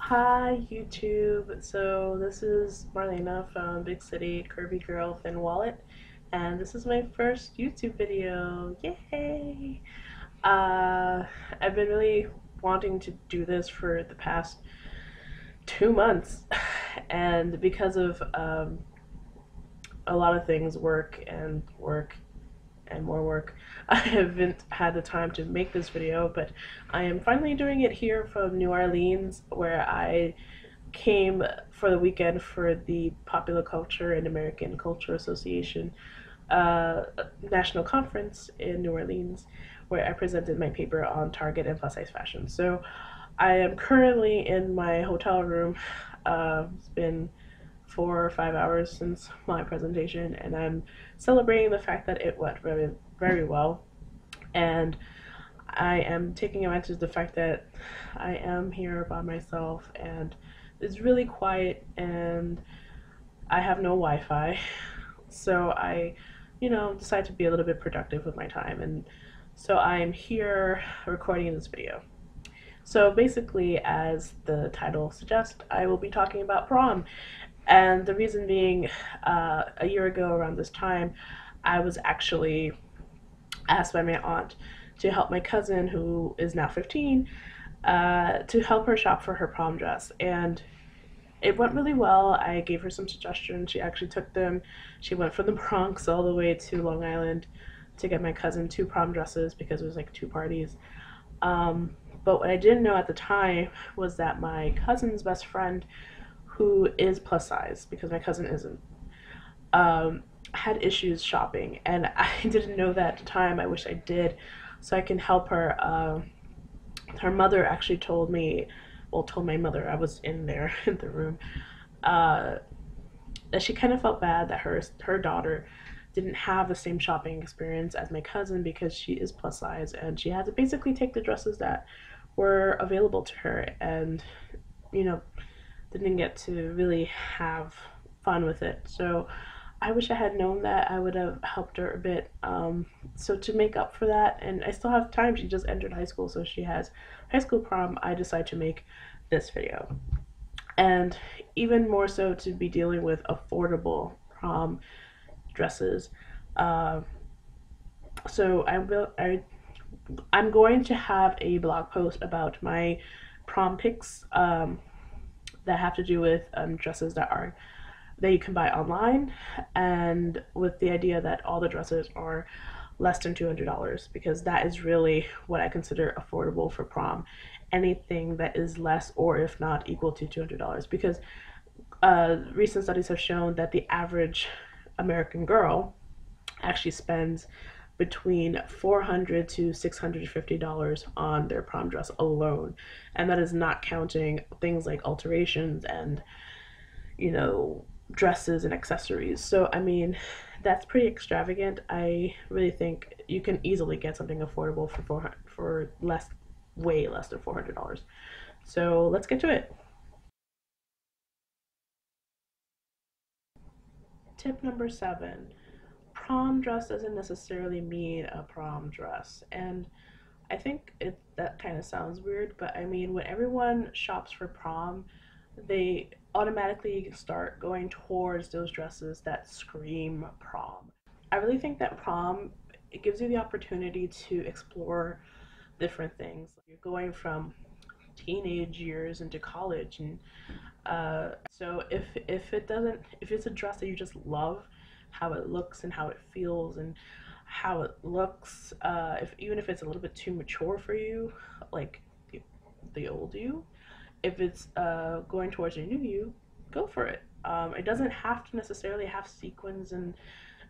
Hi YouTube, so this is Marlena from Big City Curvy Girl Thin Wallet, and this is my first YouTube video. Yay! Uh, I've been really wanting to do this for the past 2 months, and because of a lot of things, work and more work, I haven't had the time to make this video, but I am finally doing it here from New Orleans, where I came for the weekend for the Popular Culture and American Culture Association uh, National Conference in New Orleans, where I presented my paper on Target and plus size fashion. So I am currently in my hotel room. It's been 4 or 5 hours since my presentation, and I'm celebrating the fact that it went very, very well. And I am taking advantage of the fact that I am here by myself and it's really quiet and I have no Wi-Fi. So I, decide to be a little bit productive with my time. And so I'm here recording this video. So basically, as the title suggests, I will be talking about prom. And the reason being, a year ago around this time, I was actually asked by my aunt to help my cousin, who is now 15, to help her shop for her prom dress. And it went really well. I gave her some suggestions. She actually took them. She went from the Bronx all the way to Long Island to get my cousin two prom dresses because it was like two parties. But what I didn't know at the time was that my cousin's best friend, who is plus size because my cousin isn't, had issues shopping, and I didn't know that at the time. I wish I did, so I can help her. Her mother actually told me, well, told my mother, I was in there in the room, uh, that she kind of felt bad that her daughter didn't have the same shopping experience as my cousin because she is plus size and she had to basically take the dresses that were available to her and you know didn't get to really have fun with it. So I wish I had known that. I would have helped her a bit. So to make up for that, and I still have time, she just entered high school, so she has high school prom, I decided to make this video. And even more so to be dealing with affordable prom dresses. Uh, so I'm going to have a blog post about my prom picks that have to do with dresses that you can buy online, and with the idea that all the dresses are less than $200 because that is really what I consider affordable for prom. Anything that is less or if not equal to $200 because recent studies have shown that the average American girl actually spends between $400 to $650 on their prom dress alone, and that is not counting things like alterations and you know dresses and accessories. So I mean, that's pretty extravagant. I really think you can easily get something affordable for less, way less than $400. So let's get to it. Tip number 7: prom dress doesn't necessarily mean a prom dress. And I think that kind of sounds weird, but I mean, when everyone shops for prom, they automatically start going towards those dresses that scream prom. I really think that prom, it gives you the opportunity to explore different things. You're going from teenage years into college, and so if it's a dress that you just love how it looks and how it feels and how it looks, if even if it's a little bit too mature for you, like the old you, if it's going towards a new you, go for it. It doesn't have to necessarily have sequins and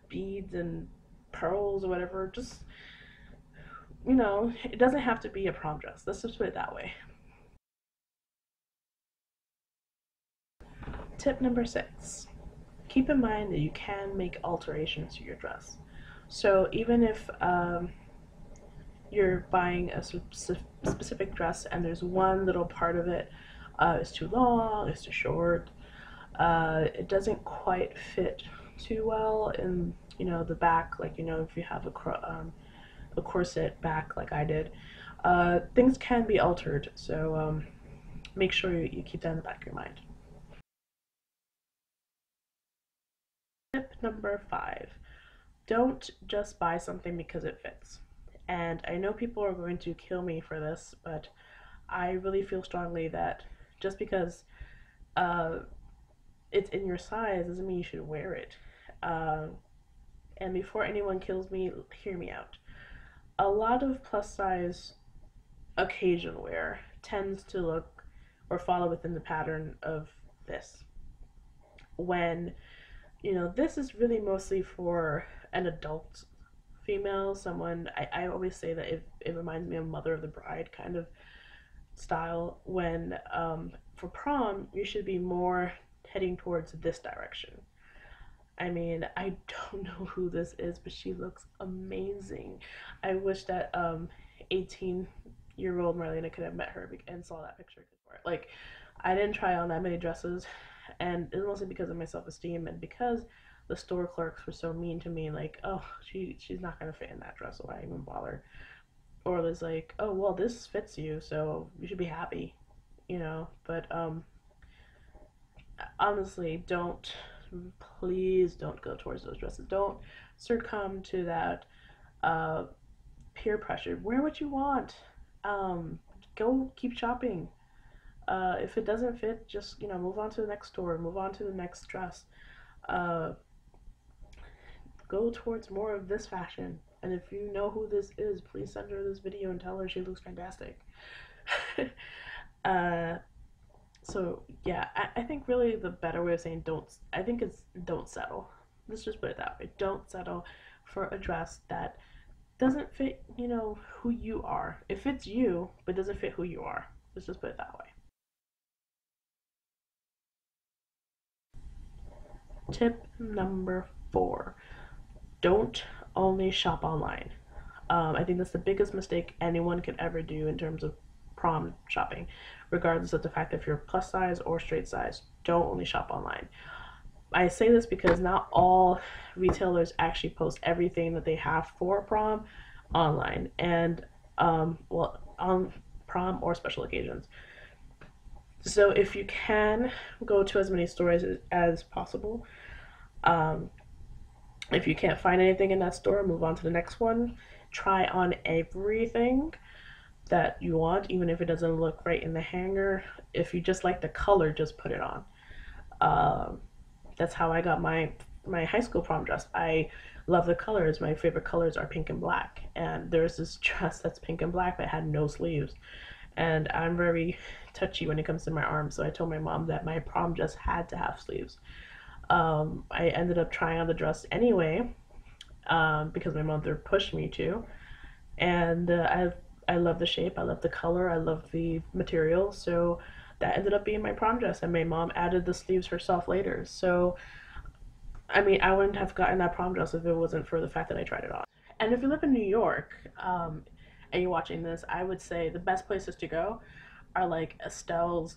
beads and pearls or whatever. Just it doesn't have to be a prom dress. Let's just put it that way. Tip number 6: keep in mind that you can make alterations to your dress. So even if you're buying a specific dress and there's one little part of it is too long, it's too short, it doesn't quite fit too well in the back, like if you have a corset back like I did, things can be altered. So make sure you keep that in the back of your mind. Tip number 5. Don't just buy something because it fits. And I know people are going to kill me for this, but I really feel strongly that just because uh, it's in your size doesn't mean you should wear it. Uh, and before anyone kills me, hear me out. A lot of plus size occasion wear tends to look or follow within the pattern of this. When, this is really mostly for an adult female, someone, I always say that it reminds me of Mother of the Bride kind of style, when for prom, you should be more heading towards this direction. I mean, I don't know who this is, but she looks amazing. I wish that 18-year-old Marlena could have met her and saw that picture. Like, I didn't try on that many dresses, and it was mostly because of my self-esteem and because the store clerks were so mean to me. Like, oh, she's not gonna fit in that dress, so why even bother? Or it was like, oh well, this fits you, so you should be happy, But honestly, please don't go towards those dresses. Don't succumb to that uh, peer pressure. Wear what you want. Um, Go keep shopping. If it doesn't fit, just move on to the next store, move on to the next dress. Uh, go towards more of this fashion. And if you know who this is, please send her this video and tell her she looks fantastic. uh, so yeah, I think really the better way of saying I think it's don't settle. Let's just put it that way. Don't settle for a dress that doesn't fit, who you are. It fits you, but doesn't fit who you are. Let's just put it that way. Tip number 4. Don't only shop online. I think that's the biggest mistake anyone could ever do in terms of prom shopping, regardless of the fact if you're plus size or straight size. Don't only shop online. I say this because not all retailers actually post everything that they have for prom online, and on prom or special occasions. So if you can, go to as many stores as possible. Um, if you can't find anything in that store, move on to the next one. Try on everything that you want, even if it doesn't look right in the hanger. If you just like the color, just put it on. That's how I got my high school prom dress. I love the colors. My favorite colors are pink and black. And there's this dress that's pink and black but had no sleeves. And I'm very touchy when it comes to my arms, so I told my mom that my prom dress had to have sleeves. I ended up trying on the dress anyway, because my mother pushed me to, and I love the shape, I love the color, I love the material, so that ended up being my prom dress, and my mom added the sleeves herself later. So I mean, I wouldn't have gotten that prom dress if it wasn't for the fact that I tried it on. And if you live in New York, and you're watching this, I would say the best places to go are like Estelle's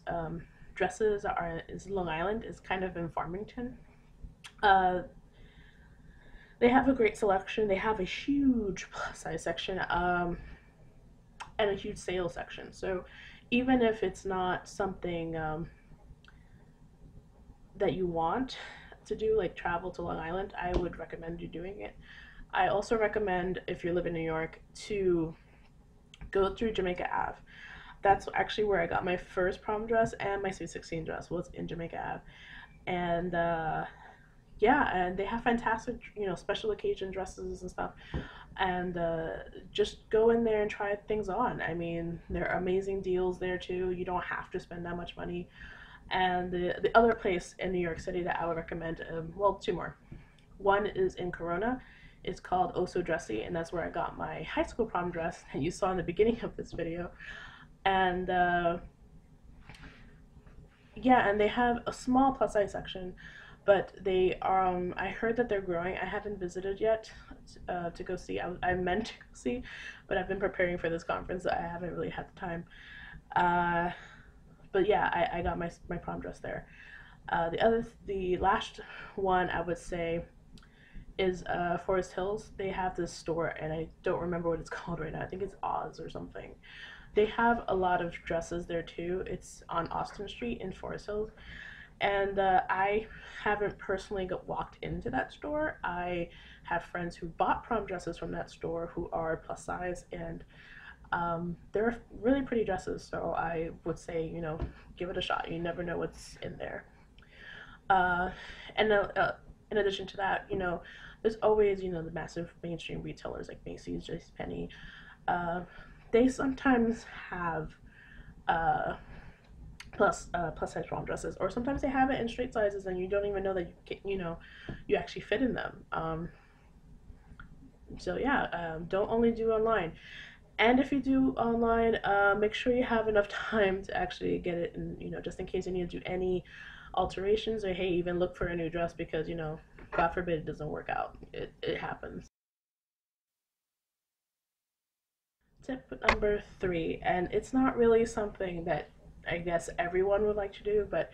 dresses is Long Island, is kind of in Farmington. Uh, they have a great selection. They have a huge plus size section, and a huge sale section. So even if it's not something that you want to do, like travel to Long Island, I would recommend you doing it. I also recommend, if you live in New York, to go through Jamaica Ave. That's actually where I got my first prom dress, and my Sweet 16 dress was in Jamaica Ave. And yeah, and they have fantastic, special occasion dresses and stuff. And just go in there and try things on. I mean, there are amazing deals there too. You don't have to spend that much money. And the other place in New York City that I would recommend, well, two more. One is in Corona. It's called Oh So Dressy, and that's where I got my high school prom dress that you saw in the beginning of this video. And yeah, and they have a small plus size section, but they are. I heard that they're growing. I haven't visited yet to go see. I meant to go see, but I've been preparing for this conference, so I haven't really had the time. Uh, but yeah, I got my prom dress there. The last one I would say is Forest Hills. They have this store, and I don't remember what it's called right now. I think it's Oz or something. They have a lot of dresses there too. It's on Austin Street in Forest Hills, and I haven't personally walked into that store. I have friends who bought prom dresses from that store who are plus size, and they're really pretty dresses. So I would say, give it a shot. You never know what's in there. Uh, and in addition to that, there's always, the massive mainstream retailers like Macy's, JCPenney. Uh, they sometimes have uh, plus size prom dresses, or sometimes they have it in straight sizes, and you don't even know that you actually fit in them. So yeah, don't only do online. And if you do online, make sure you have enough time to actually get it, and just in case you need to do any alterations, or hey, even look for a new dress because God forbid it doesn't work out. It happens. Tip number 3, and it's not really something that I guess everyone would like to do, but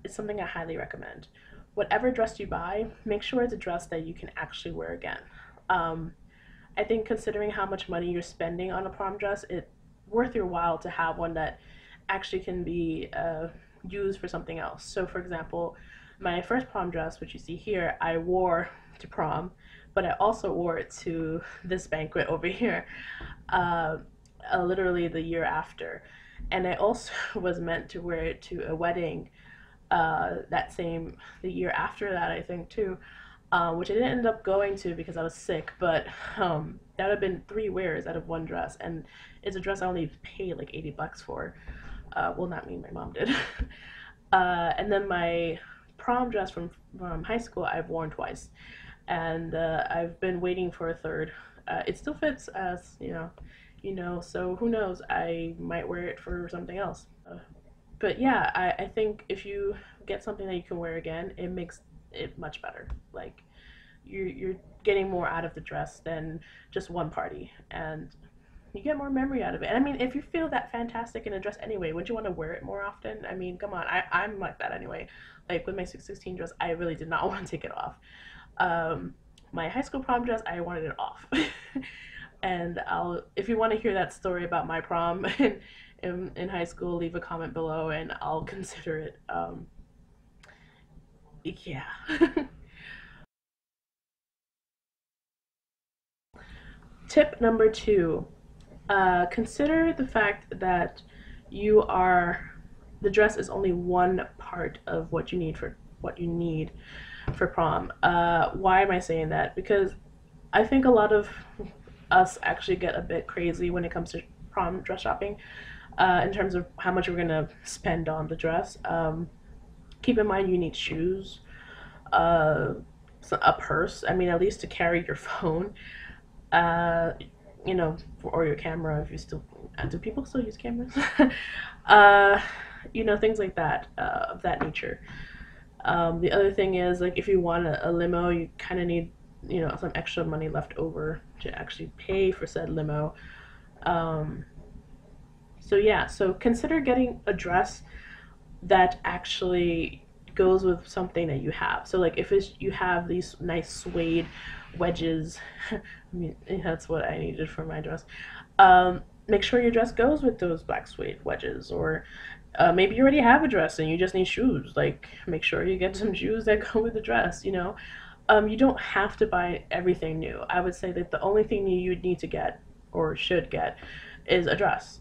it's something I highly recommend. Whatever dress you buy, make sure it's a dress that you can actually wear again. Um, I think considering how much money you're spending on a prom dress, it's worth your while to have one that actually can be used for something else. So, for example, my first prom dress, which you see here, I wore to prom, but I also wore it to this banquet over here, uh, literally the year after. And I also was meant to wear it to a wedding the year after that, I think, too, which I didn't end up going to because I was sick, but that would have been 3 wears out of one dress, and it's a dress I only paid like $80 for. Well, not me, my mom did. And then my prom dress from high school, I've worn twice, and I've been waiting for a third. It still fits, as so who knows? I might wear it for something else. But yeah, I think if you get something that you can wear again, it makes it much better. Like you're getting more out of the dress than just one party, and you get more memory out of it. And I mean, if you feel that fantastic in a dress anyway, wouldn't you want to wear it more often? I mean, come on, I'm like that anyway. Like with my 616 dress, I really did not want to take it off. Um, my high school prom dress, I wanted it off. And if you want to hear that story about my prom in high school, leave a comment below and I'll consider it. Yeah. Tip number 2, consider the fact that the dress is only one part of what you need for prom. Why am I saying that? Because I think a lot of us actually get a bit crazy when it comes to prom dress shopping, in terms of how much we're gonna spend on the dress. Keep in mind you need shoes, uh, a purse. I mean, at least to carry your phone, uh, or your camera if you still. Do people still use cameras? uh, things like that, of that nature. The other thing is, like, if you want a limo, you kind of need some extra money left over to actually pay for said limo. Um, so yeah, so consider getting a dress that actually goes with something that you have. So like if you have these nice suede wedges, I mean that's what I needed for my dress. Make sure your dress goes with those black suede wedges, or maybe you already have a dress and you just need shoes. Like make sure you get some shoes that go with the dress. You don't have to buy everything new. I would say that the only thing you need to get or should get is a dress.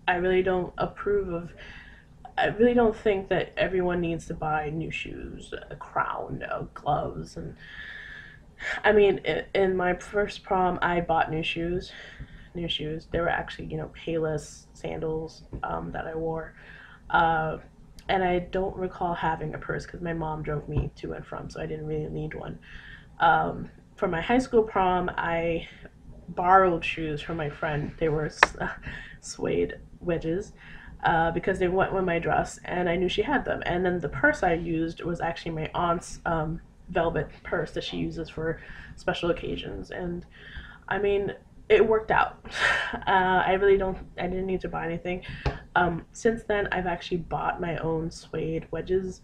I really don't approve of. I really don't think that everyone needs to buy new shoes, a crown, gloves, and I mean, in my first prom, I bought new shoes. New shoes. They were actually, Payless sandals that I wore. Uh, and I don't recall having a purse because my mom drove me to and from, so I didn't really need one. For my high school prom, I borrowed shoes from my friend. They were suede wedges, because they went with my dress, and I knew she had them. And then the purse I used was actually my aunt's velvet purse that she uses for special occasions. And I mean, it worked out. I didn't need to buy anything. Since then, I've actually bought my own suede wedges.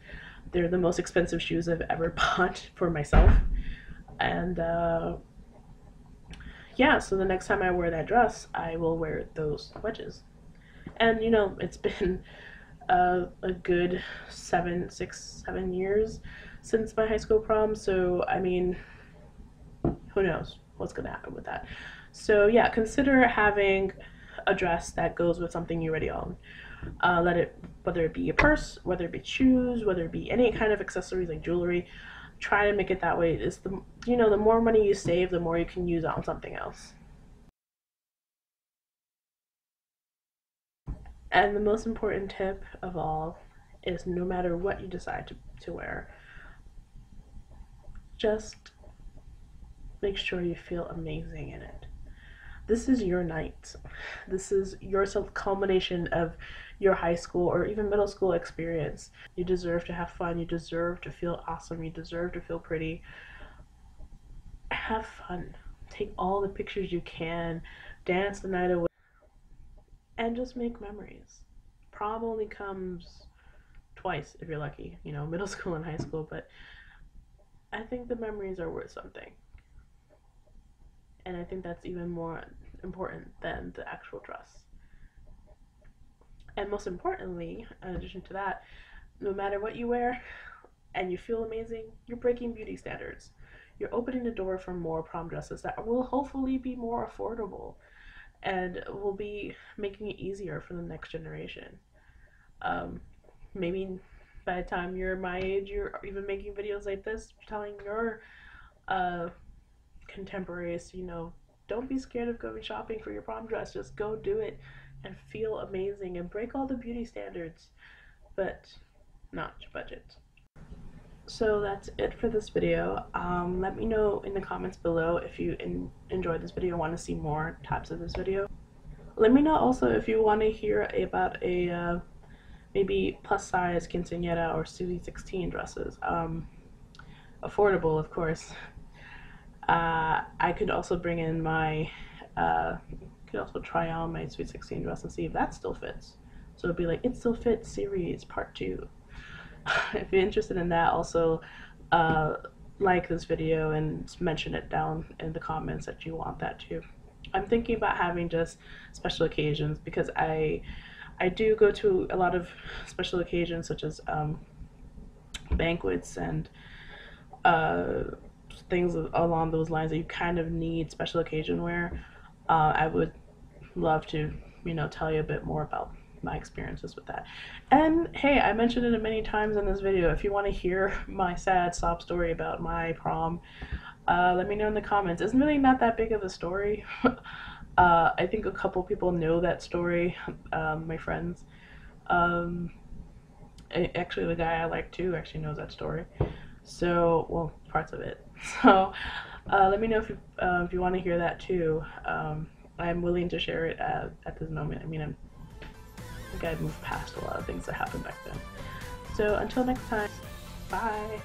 They're the most expensive shoes I've ever bought for myself. And yeah, so the next time I wear that dress, I will wear those wedges. And you know, it's been a good 7 years since my high school prom, so I mean, who knows what's gonna happen with that. So yeah, consider having a dress that goes with something you already own. Let it, whether it be a purse, whether it be shoes, whether it be any kind of accessories like jewelry, try to make it that way. It's the, you know, the more money you save, the more you can use on something else. And the most important tip of all is no matter what you decide to wear, just make sure you feel amazing in it. This is your night. This is your culmination of your high school or even middle school experience. You deserve to have fun. You deserve to feel awesome. You deserve to feel pretty. Have fun. Take all the pictures you can. Dance the night away. And just make memories. Prom only comes twice if you're lucky, you know, middle school and high school, but I think the memories are worth something. And I think that's even more important than the actual dress. And most importantly, in addition to that, no matter what you wear and you feel amazing, you're breaking beauty standards. You're opening the door for more prom dresses that will hopefully be more affordable and will be making it easier for the next generation. Maybe by the time you're my age, you're even making videos like this, telling your contemporaries, you know, don't be scared of going shopping for your prom dress. Just go do it and feel amazing and break all the beauty standards, but not budget. So that's it for this video. Let me know in the comments below if you enjoyed this video and want to see more types of this video. Let me know also if you want to hear about a maybe plus size quinceañera or sweet 16 dresses. Affordable, of course. I could also bring in my, could also try on my sweet 16 dress and see if that still fits. So it'd be like, it still fits series part 2. If you're interested in that, also like this video and mention it down in the comments that you want that too. I'm thinking about having just special occasions because I do go to a lot of special occasions such as banquets and things along those lines that you kind of need special occasion wear. I would love to, you know, tell you a bit more about my experiences with that. And hey, I mentioned it many times in this video. If you want to hear my sad sob story about my prom, let me know in the comments. It's really not that big of a story. I think a couple people know that story, my friends. Actually, the guy I like too actually knows that story. So, well, parts of it. So, let me know if you want to hear that too. I'm willing to share it at this moment. I mean, I think I've moved past a lot of things that happened back then. So, until next time, bye.